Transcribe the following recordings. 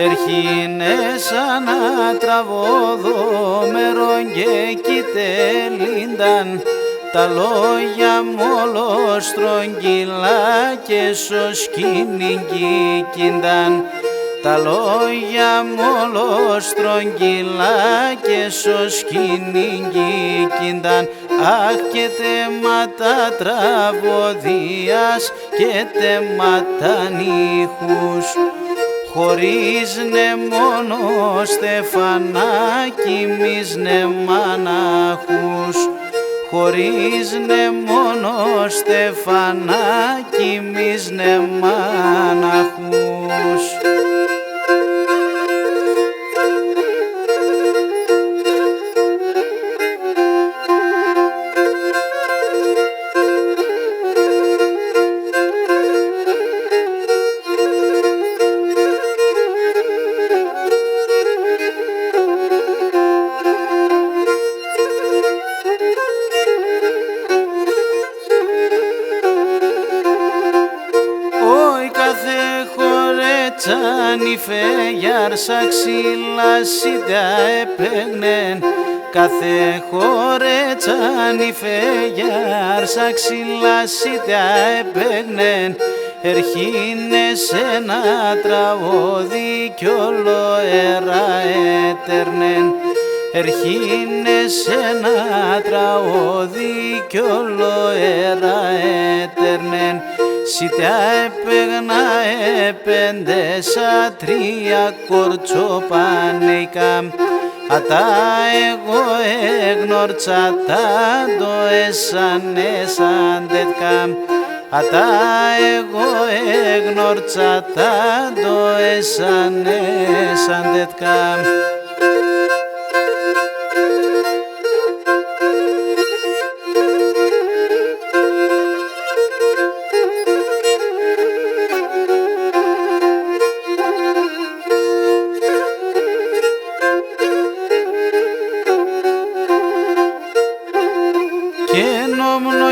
Έρχινε σαν να τραβόδομερον και κοιτελίνταν τα λόγια μου όλο στρογγυλά και σοσκίνικη κίνταν. Τα λόγια μου όλο στρογγυλά και σοσκίνικη κίνταν. Αχ και τέματα τραβοδίας και τέματα νύχους. Χωρίζνε μόνο στεφανάκι μισνε μανάχους. Χωρίζνε μόνο στεφανάκι μισνε μανάχους. Φεγιάρσα ξυλάσιδα έπαιρνεν, κάθε χωρέτσαν φεγιάρσα ξυλάσιδα έπαιρνεν. Ερχίνε σε ένα τραγούδι κι όλο αέρα έτερνεν. Ερχίνε σε ένα τραγούδι κι όλο αέρα έτερνεν. Σιτιά έπαιρνα επέντε τρία κορτσοπανικά. Ατά εγώ έγνορτσα τα το εσάν τέτκα. Ατά εγώ έγνορτσα τα το εσάν τέτκα.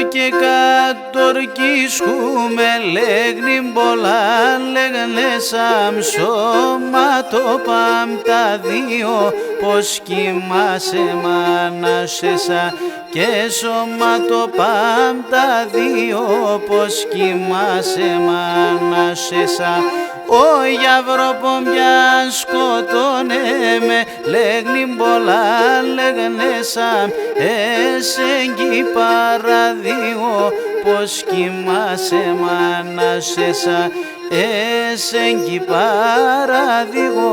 Και κατορκίσχουμε λέγνη πολλά λέγνε σαν σώμα παμ τα δύο πως κοιμάσαι μάνασεσα και σώμα παμ τα δύο πως κοιμάσαι μάνασεσα. Ο Γιαβροπομιάν σκοτώνε με λέγνη πολλά λέγνε σαν εσέγγι παραδείο πως κοιμάσαι μάνασεσα. Εσέγγι παραδείο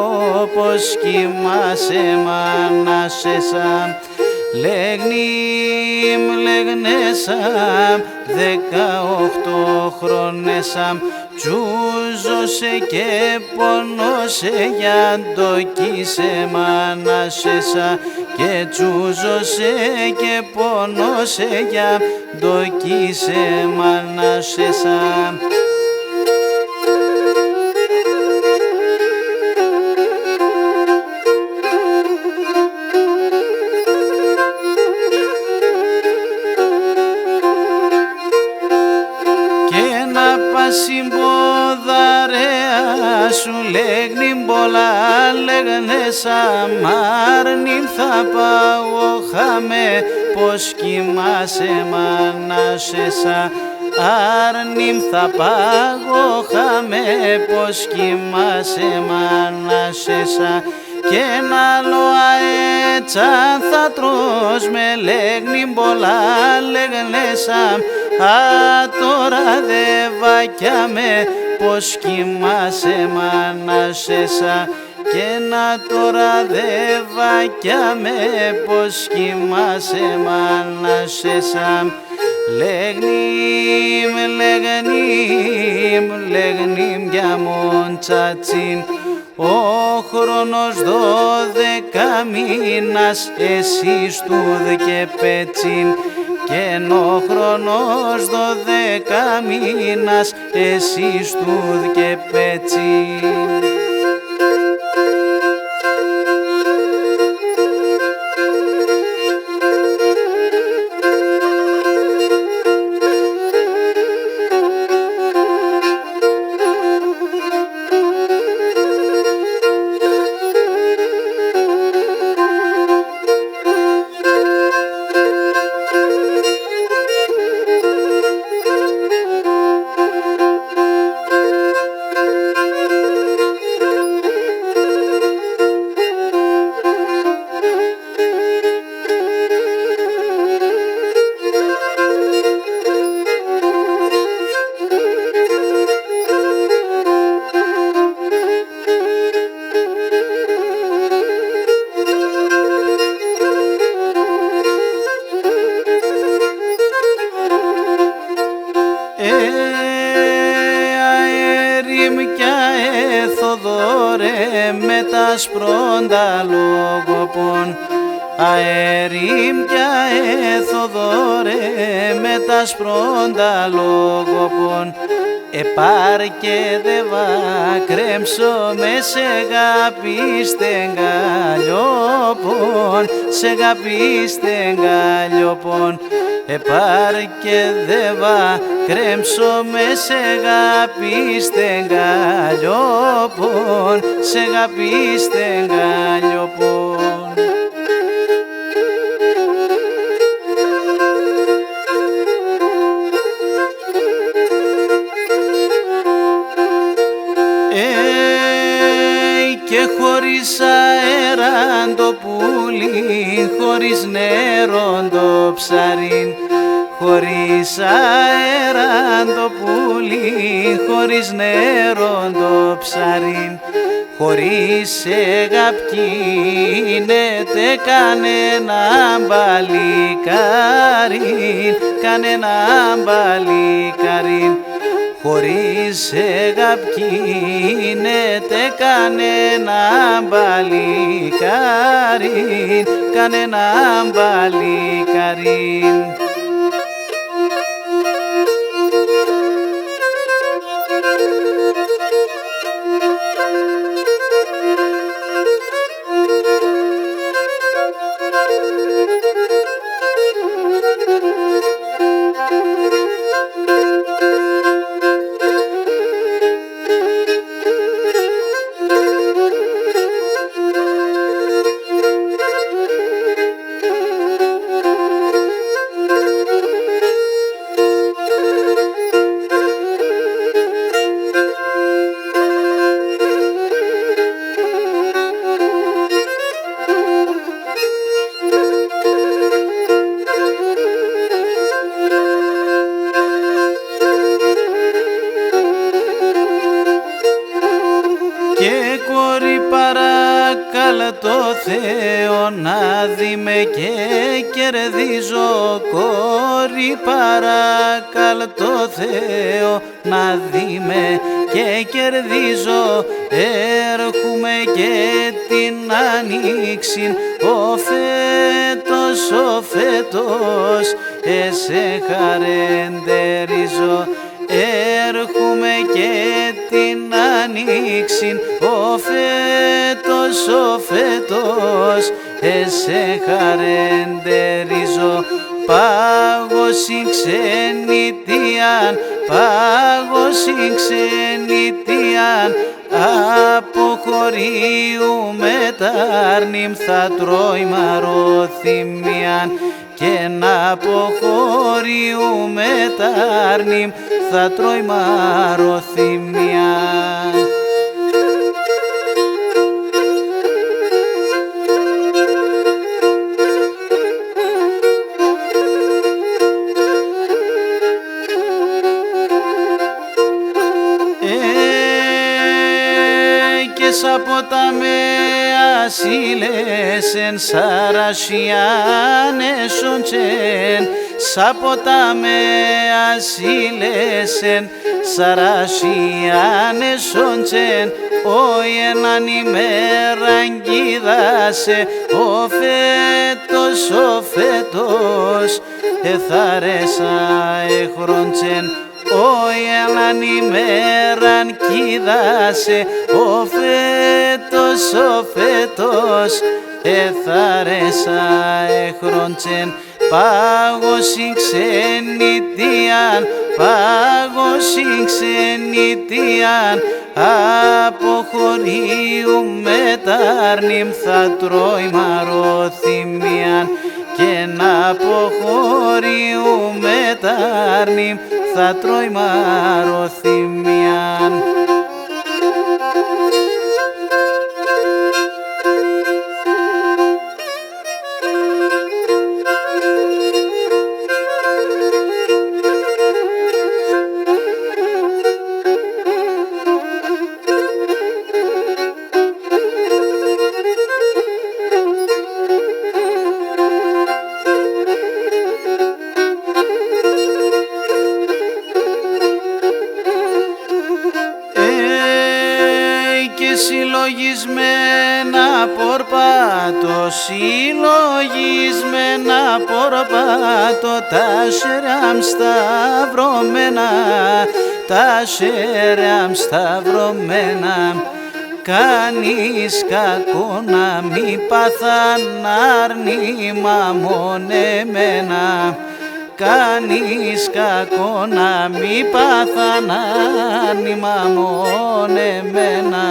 πως κοιμάσαι μάνασεσα. Λέγνε σαν 18 χρόνεσαμ τσούζωσε και πονώσε για ντοκίσε μάνασεσα και τσούζωσε και πονώσε για ντοκίσε μάνασεσα. Συμποδαρέα σου λέγνη πολλά λέγνε σαν άρνην θα πάω χάμε πως κοιμάσαι μάνασεσα. Άρνην θα πάω χάμε πως κοιμάσαι μάνασεσα. και ένα άλλο αέτσαν θα τρως με λέγνην πολλά λέγνεσαμ. Α, τώρα δε βακιάμε πως κοιμάσαι μάνασεσα και να τώρα δε βακιάμε πως κοιμάσαι μάνασεσα. Λέγνιμ, λέγνιμ, λέγνιμ για μον τσατσίν, ο χρόνος 12 μήνας εσείς τούδ και πέτσιν και ο χρόνος 12 μήνας εσείς τούδ και πέτσιν. Με τα σπρόντα λόγοπον, αέριμ κι αεθοδόρε με τα σπρόντα λόγοπον, επάρκε δε βάκρεμψω με σε γαπίστεγκαλιόπον, σε γαπίστεγκαλιόπον, επάρκε δε βάκρεμψω με σε γαπίστεγκαλιόπον, σε γαπίστεγκαλιόπον. Και χωρίς αέραν το πουλί, χωρίς νερόν το ψαρίν, χωρίς αέραν το πουλί, χωρίς νερόν το ψαρίν, χωρίς εγαπκίνεται κανένα μπαλικαρίν, κανένα μπαλικαρίν. Χωρίς εγαπκίνεται κανένα μπαλικαρίν, κανένα μπαλικαρίν. Παρακαλώ το Θεό να δει με και κερδίζω, κόρη παρακαλώ το Θεό να δει με και κερδίζω, έρχομαι και την ανοίξην ο φέτος εσέ χαρεντερίζω, έρχομαι και την ανοίξην ο φέτος εσέ χαρεντερίζω, πάγωσιν ξενιτίαν, πάγωσιν ξενιτίαν, αποχωρείουμε τάρνημ θα τρώει μαροθυμίαν, και να αποχωρείουμε τάρνημ θα τρώει μαροθυμίαν. σαποτάμε ασύλεσεν σαρασιάνεσον τσεν σαποτάμε ασύλεσεν σαρασιάνεσον τσεν όι έναν ημέραν κοίδασε ο φέτος εθάρεσα εχρόντσεν όι έναν ημέραν κοίδασε ο φέτος εθάρεσα εχρόντσεν πάγωσιν ξενιτίαν αποχωρείουμε τάρνημ θα τρώει μαροθυμίαν και να αποχωρείουμε τάρνημ θα τρώει μαροθυμίαν. Συλλογισμένα πορπάτω τα σέρεαμ σταυρωμένα κανείς κακό να μη πάθαν άρνημα μονεμένα κανείς κακό να μη πάθαν άρνημα μονεμένα.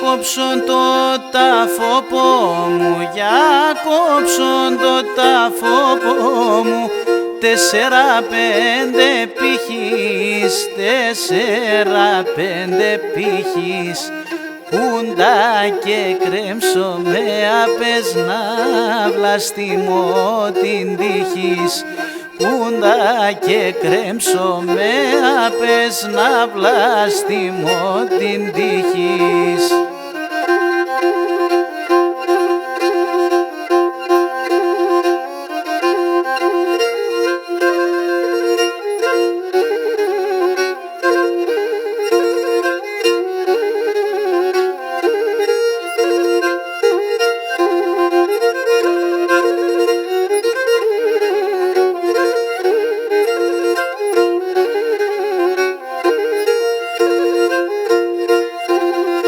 Κόψον το τάφοπο μου, για κόψον το τάφοπο μου, 4-5 πύχης, κούντα και κρέμψω με απες να βλαστημώ την τύχης, κούντα και κρέμψω με απες να βλαστημώ την τύχης.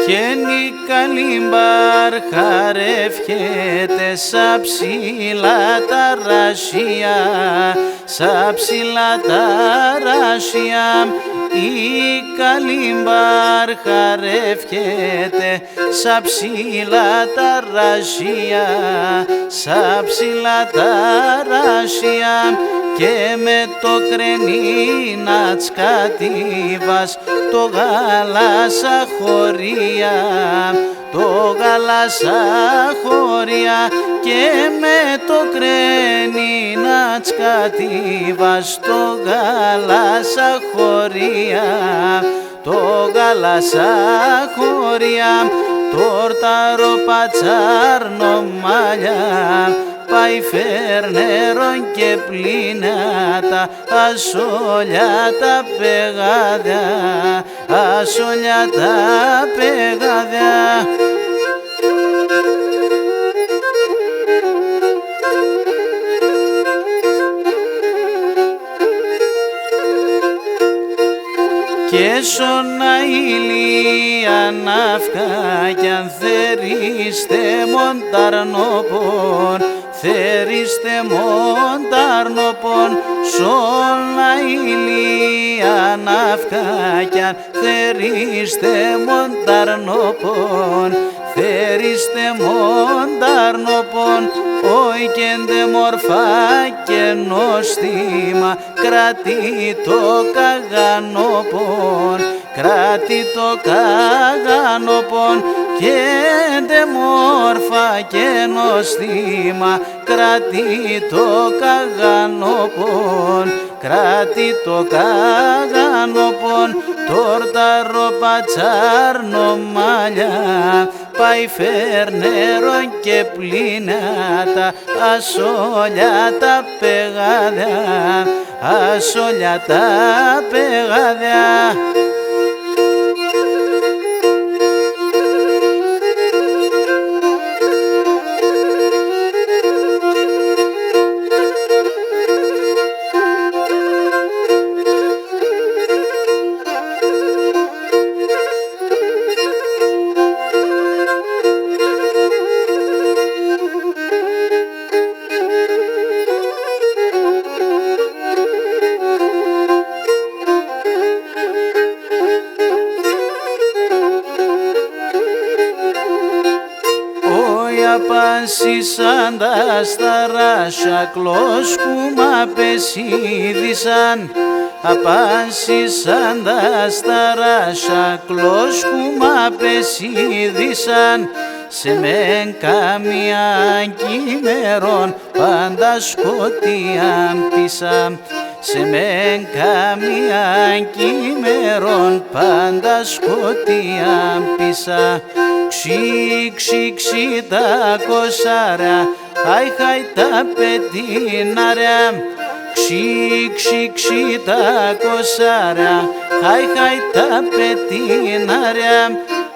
Καίνει καλύμπαρ χαρεύχεται σα ψηλά τα ράσια, η καλύμπαρ χαρεύχεται σα ψηλά τα ράσια, και με το κρενίνατς κατήβας το γάλασα χωρία, και με το κρενίνατς κατήβας το γάλασα χωρία, τόρταρο πατσάρνο μαλλιά, πάει φέρνερον και πλήνατα, ασόλια τα πεγάδια. Και σώνα ηλία ναύκα κι αν θερίστε μονταρνόπον, θερίστε μοντάρνοπον σόλα ηλία ναυκάκιαν θερίστε μοντάρνοπον θερίστε μοντάρνοπον όι κέντε μορφά και νοστήμα κράτη το καγανοπον κράτη το καγανοπον κέντε μόρφα και νοστήμα κράτη το καγανοπον κράτη το καγανοπον τόρταρο πατσάρνο μαλλιά πάει φέρνερο και πλυνάτα ασόλια τα πεγάδια ασόλια τα πεγάδια. Απάνσισαν τα σταράσια κλώσκουμα πεσίδησαν απάνσισαν τα σταράσια κλώσκουμα πεσίδησαν σε μεν καμία κυμερών πάντα σκοτίαν πίσα σε μεν καμία κυμερών πάντα σκοτίαν πίσα. Ξι, ξι, ξι τα κοσάρια, χαϊ, χαϊ τα πετίναρια. Ξι, ξι, ξι τα κοσάρια, χαϊ, χαϊ τα πετίναρια.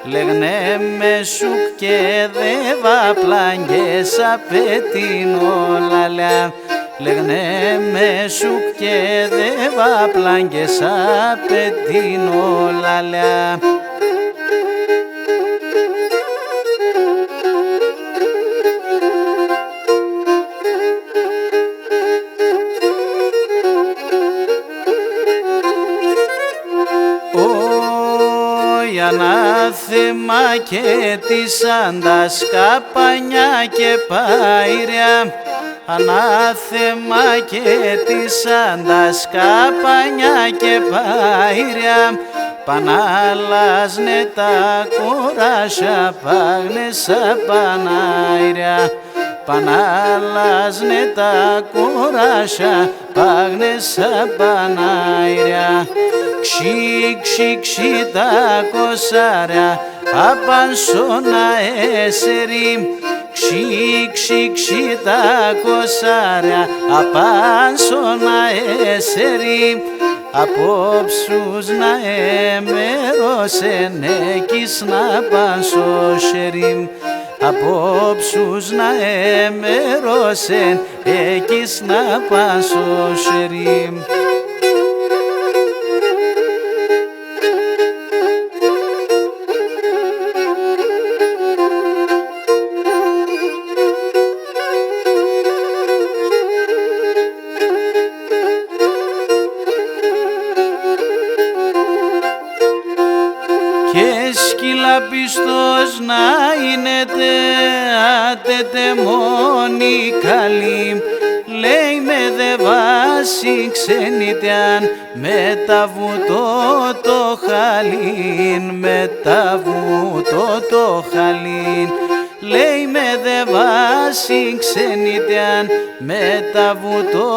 Λέγνε με σουκ και δεβα πλάγγες απετίνω λαλιά. Λέγνε με σουκ και δεβα πλάγγες απετίνω λαλιά. Ανάθεμα και τίσαν τα σκαπανιά και πάηρια. Ανάθεμα και τίσαν τα σκαπανιά και πάηρια. Πανάλασνε τα κουράσια πάγνες απανάηρια. Πανάλασνε τα κουράσια πάγνες απανάηρια. Ξι, ξι, ξι τα κοσάρια απανσώνα έσερι. Ξι, ξι, ξι τα κοσάρια απανσώνα έσερι. Απόψους να εμερώσεν έκεις να πάνσω σερί. Απόψους να εμερώσεν έκεις να πάνσω σερί. Πιστός να είναι άτετε μόνοι καλοί. Λέει με δε βάση ξενιτιάν με τα βουτό το χαλίν, με τα βουτό το χαλίν. Λέει με δε βάση ξενιτιάν με τα βουτό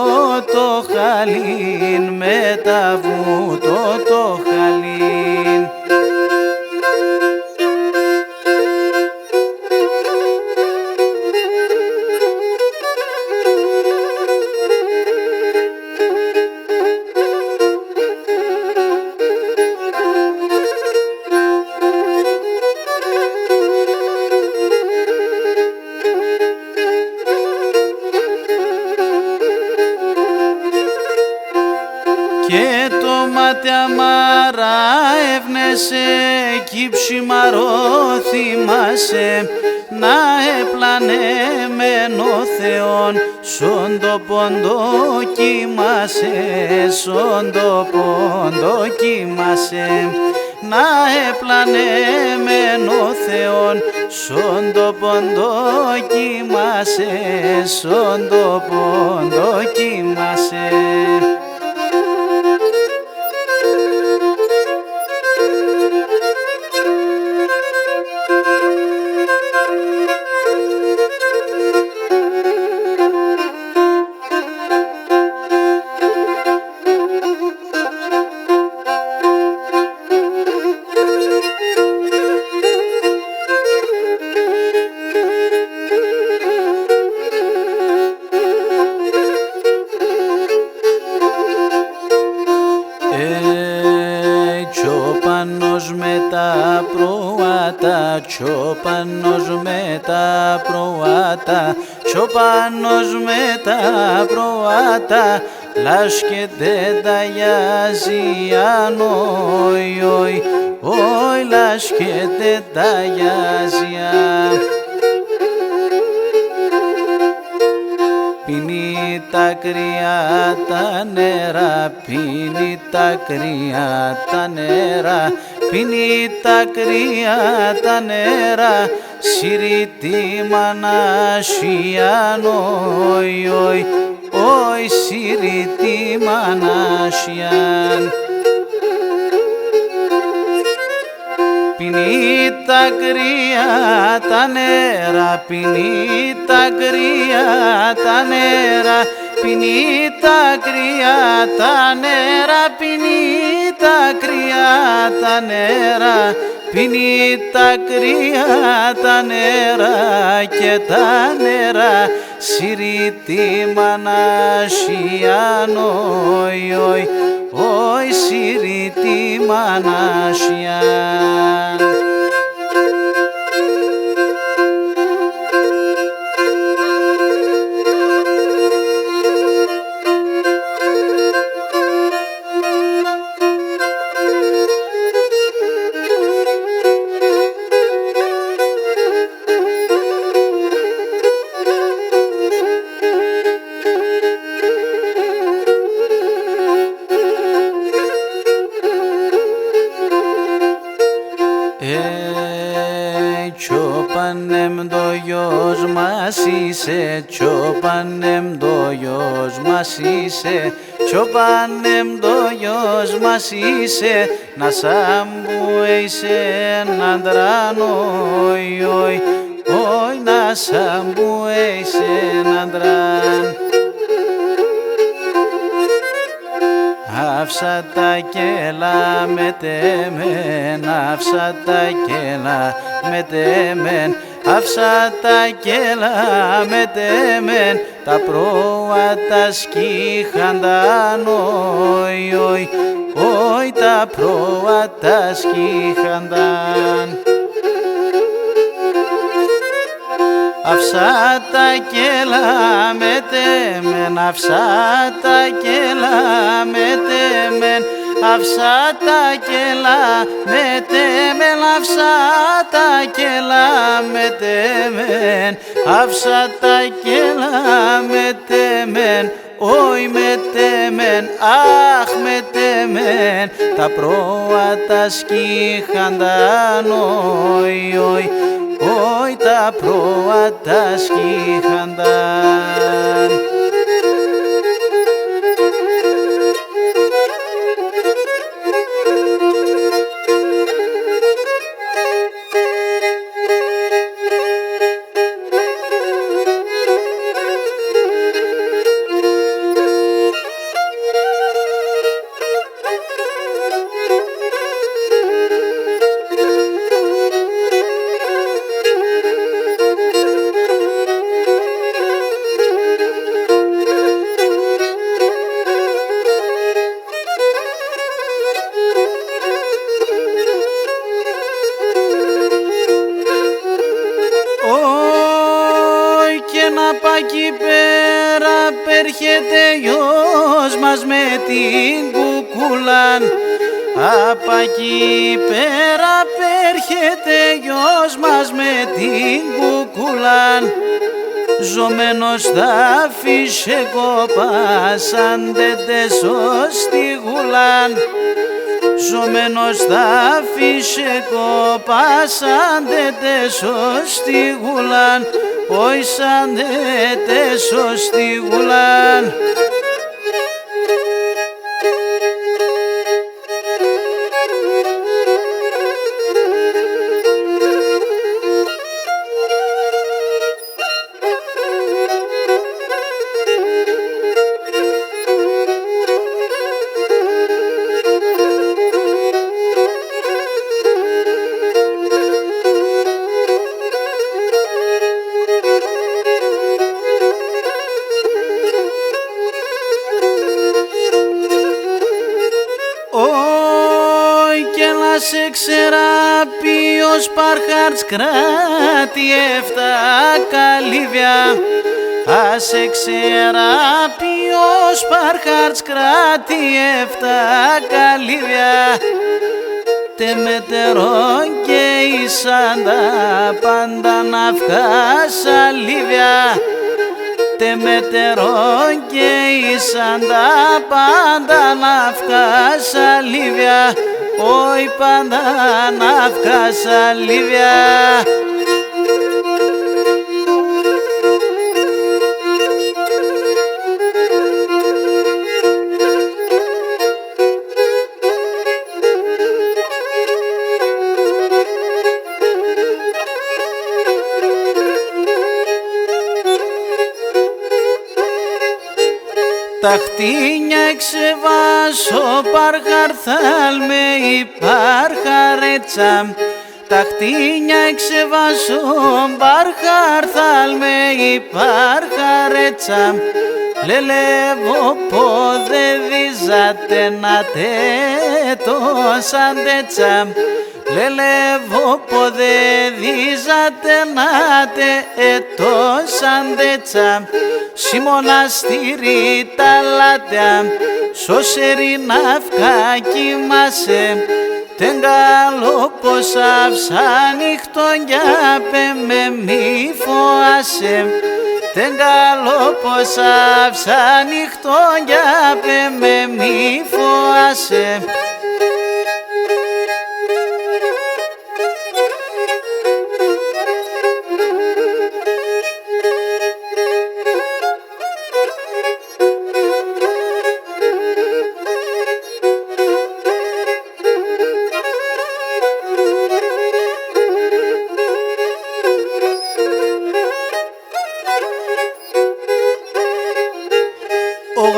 το χαλίν, με τα βουτό το χαλίν. Και το μάται αμάρα εύνεσαι κι ψημαρό θυμάσαι να έπλανε μεν ο Θεόν σον το πόντο κοιμάσαι, σον το πόντο κοιμάσαι να έπλανε μεν ο Θεόν σον το πόντο κοιμάσαι, σον το πόντο κοιμάσαι. Τσόπανος με τα προάτα, τσόπανος με τα προάτα, τσόπανος με τα προάτα, λάσκεται τα γιαζιάν, όι, όι, όι, λάσκεται τα γιαζιάν. Πίνει τα κρύα τα νερά, πίνει τα κρύα τα νερά, πίνει τα κρύα τα νερά, σιρητή μανασιάν, όι, όι, όι, σιρητή μανασιάν. Πίνει τα κρύα τα νερά, πίνει τα κρύα τα νερά, πίνει τα κρύα τα νερά, πίνει τα κρύα τα νερά, πίνει τα κρύα τα νερά και τα νερά, σιρητή μανασιάν, όι, όι, όι, σιρητή μανασιάν. Τσόπανεμ το γιος μας είσαι, τσόπανεμ το γιος μας είσαι, τσόπανεμ το γιος μας είσαι, να σαν που είσαι έναν τράνο, όι, όι, όι, να σαν που είσαι έναν τράν. Άφσα τα κέλα με τέμεν, άφσα τα κέλα με τέμεν, άφσα τα κέλα με τέμεν, τα πρόβατα σκύχανταν, όι, όι, όι, τα πρόβατα σκύχανταν. Άφσα τα κέλα με τέμεν, άφσα τα κέλα με τέμεν, άφσα τα κέλα με τέμεν, άφσα τα κέλα με τέμεν, άφσα τα κέλα με τέμεν, όι με τέμεν, αχ με τέμεν, τα πρόβατα σκύχανταν, όι, όι, όι, τα πρόβατα σκύχανταν. Απ' εκεί πέρα πέρχεται γιος γιος μας με την κουκούλαν. Απ' εκεί πέρα πέρχεται γιος μας με την κουκούλαν. Ζωμένος θα φύσε κοπάσαν τετέσος στη γουλάν. Ζωμένος θα φύσε κοπάσαν τετέσος στη γουλάν. Όχι σαν τετέσος στη γουλάν. Σε ξεράπει ο Σπάρχαρτς κράτη 7 καλύβια. Ας σε ξεράπει ο Σπάρχαρτς κράτη 7 καλύβια. Τε μετερών και ήσαν τα πάντα ναυκά σαλίβια. Τε μετερών και ήσαν τα πάντα ναυκά σαλίβια. Όχι πάντα ναυκά σαλίβια. Τα χτίνια εξεβάσω παρχαρθάλ με υπάρχαρέτσα. Τα χτίνια εξεβάσω παρχαρθάλ με υπάρχαρέτσα. Λελεύω πόδε δίζατε να το σαντέτσα. Λελεύω πόδε δίζατε να το σαντέτσα. Σι μοναστήρι τα λάτια, σωσερή ναυκά κοιμάσαι. Τεν καλό πως αυσάνυχτον για πε με μη φοάσαι. Τεν καλό πως αυσάνυχτον για πε με μη φοάσαι.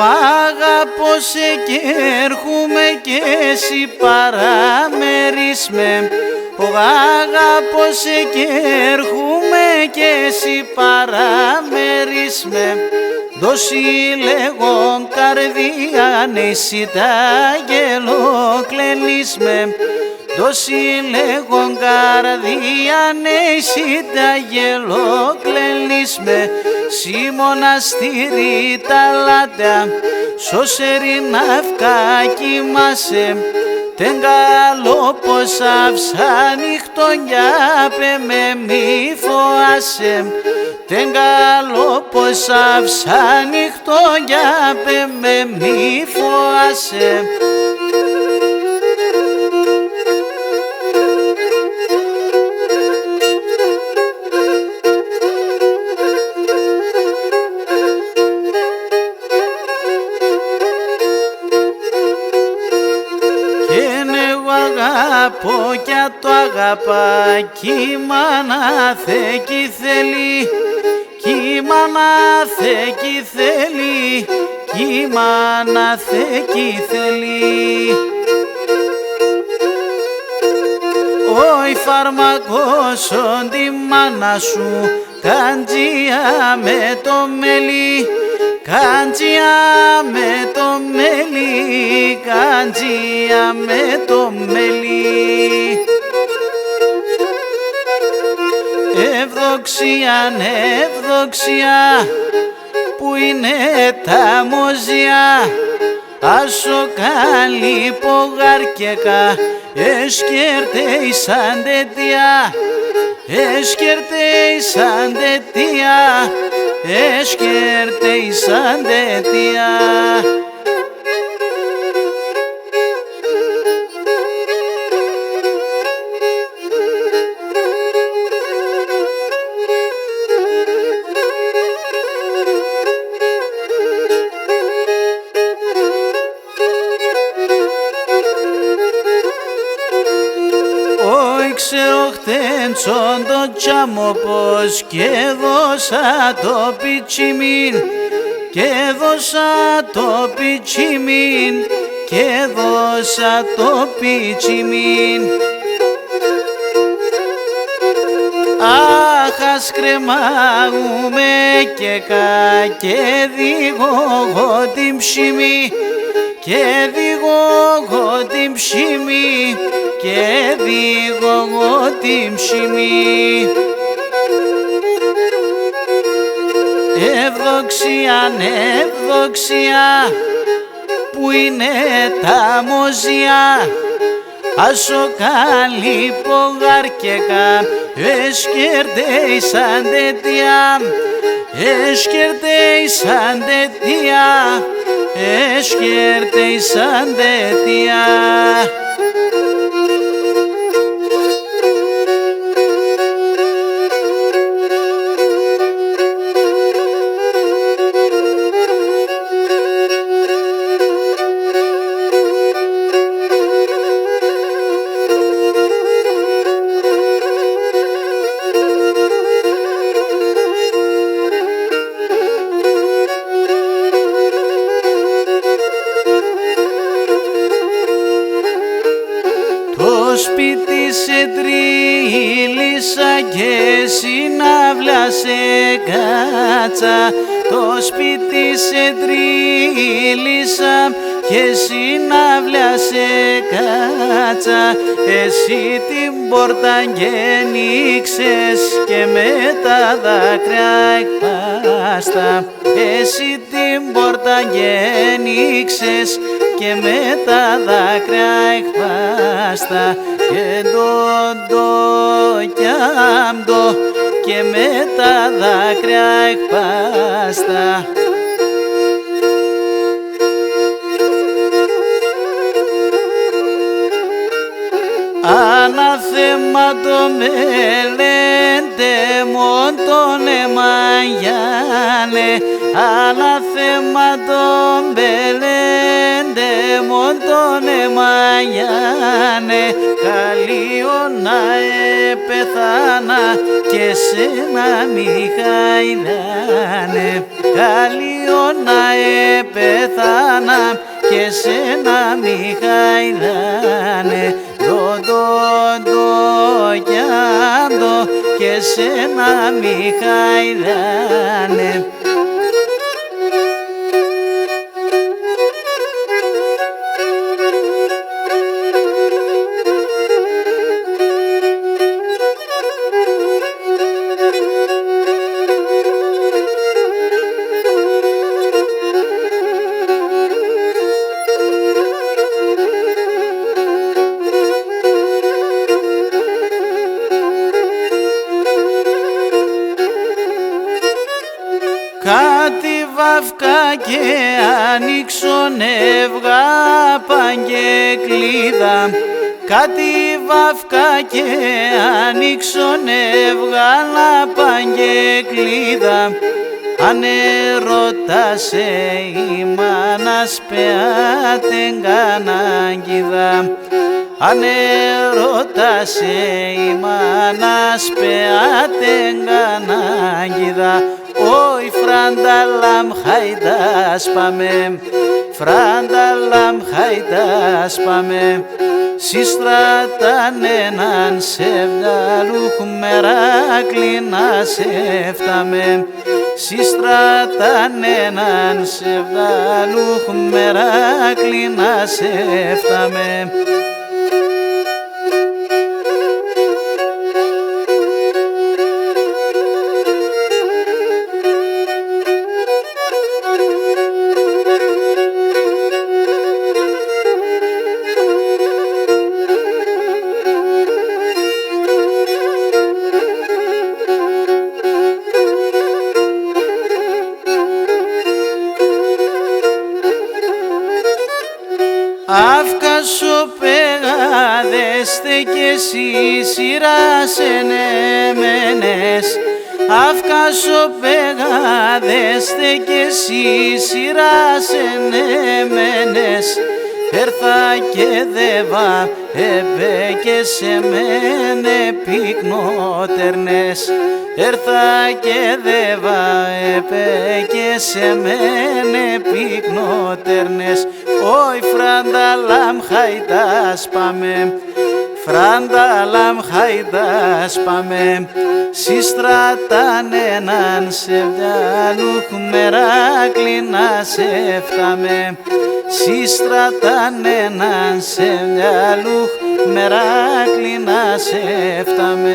Αγαπώ σε και έρχομαι και εσύ παραμερίσμε. Αγαπώ σε και έρχομαι και εσύ παραμερίσμε. Δώσει λέγον καρδιά νησί τα γελοκλελίσμε. Δώσει λέγον καρδιά νησί τα γελοκλελίσμε. Σι μοναστήρι τα λάτια, σωσερή ναυκά κοιμάσαι. Τεν καλό πως αυσάνυχτον για πε με μη φοάσαι. Τεν καλό πως αυσάνυχτον για πε με μη φοάσαι. Αγαπώ κι το αγαπά κι η μάνα θεκή θέλει. Κι η μάνα θεκή θέλει. Κι η μάνα θεκή θέλει. Όι φαρμακώσον τη μάνα σου καντζία με το μέλι. Καντζία με το μέλι, καντζία με το μέλι. Ευδοξία, ευδοξία, που είναι τα μοζιά, άσο καλή πογαρκέκα, εσκέρτε σαν τέτοια, εσκέρτε σαν τέτοια, εσκέρτε σαν τέτοια. Ξέρω χτέντσον το τσάμο πως και δώσα το πιτσιμίν, και δώσα το πιτσιμίν, και δώσα το πιτσιμίν. Αχ, ας κρεμάγουμε και κα και δίγω την ψημί, και δίγω την ψημί, και δίγω την ψημί. Ευδοξία, ευδοξία, που είναι τα μοζιά, άσο καλή πογαρκέκα, εσκέρτε σαν τέτοια, εσκέρτε σαν τέτοια, εσκέρτε σαν τέτοια. Το σπίτι σε τρίλησα και συναυλιά σε κάτσα, το σπίτι σε τρίλησα και συναυλιά σε κάτσα. Εσύ την πόρτα γέννηξες και με τα δάκρυα εκπάστα, εσύ την πόρτα γέννηξες και με τα δάκρυα εκπάστα, και το κι άμπτο και με τα δάκρυα εκπάστα. Αναθέματο μελέντε μον τον εμαγιάνε, αναθέματο μελέντε μον τον εμαγιάνε. Καλείο να επεθάνα και σένα μη χαϊδάνε, καλείο να επεθάνα και σένα μη χαϊδάνε. Κι άντο και σένα μη χαϊδάνε. Κάτι βαφκά και ανοίξον έβγα παγγεκλίδα, κάτι βαφκά και ανοίξον έβγαλα παγγεκλίδα. Αν ερωτάσαι η μάνας πεάτεν κανάγκηδα, αν ερωτάσαι η μάνας πεάτεν κανάγκηδα. Όι φρανταλάμ χαϊδάς πάμε, φρανταλάμ χαϊδάς πάμε. Σύστραταν έναν σεβδαλούχ μεράκλη να σε φτάμε, σύστραταν έναν σεβδαλούχ μεράκλη να σε φτάμε. Αύκασο πεγάδεστε κι εσύ σειράς ενεμένες. Αύκασο πεγάδεστε κι εσύ σειράς ενεμένες. Έρθα και δεβα επέ και σε μένε πυκνότερνες. Έρθα και δεβα επέ και σε μένε πυκνότερνες. Όι φρανταλάμ χαϊτάς πάμε, φρανταλάμ χαϊτάς πάμε. Συστρατάν έναν σεβιαλούχ μεράκλη να σε φτάμε. Συστρατάν έναν σεβιαλούχ μεράκλη να σε φτάμε.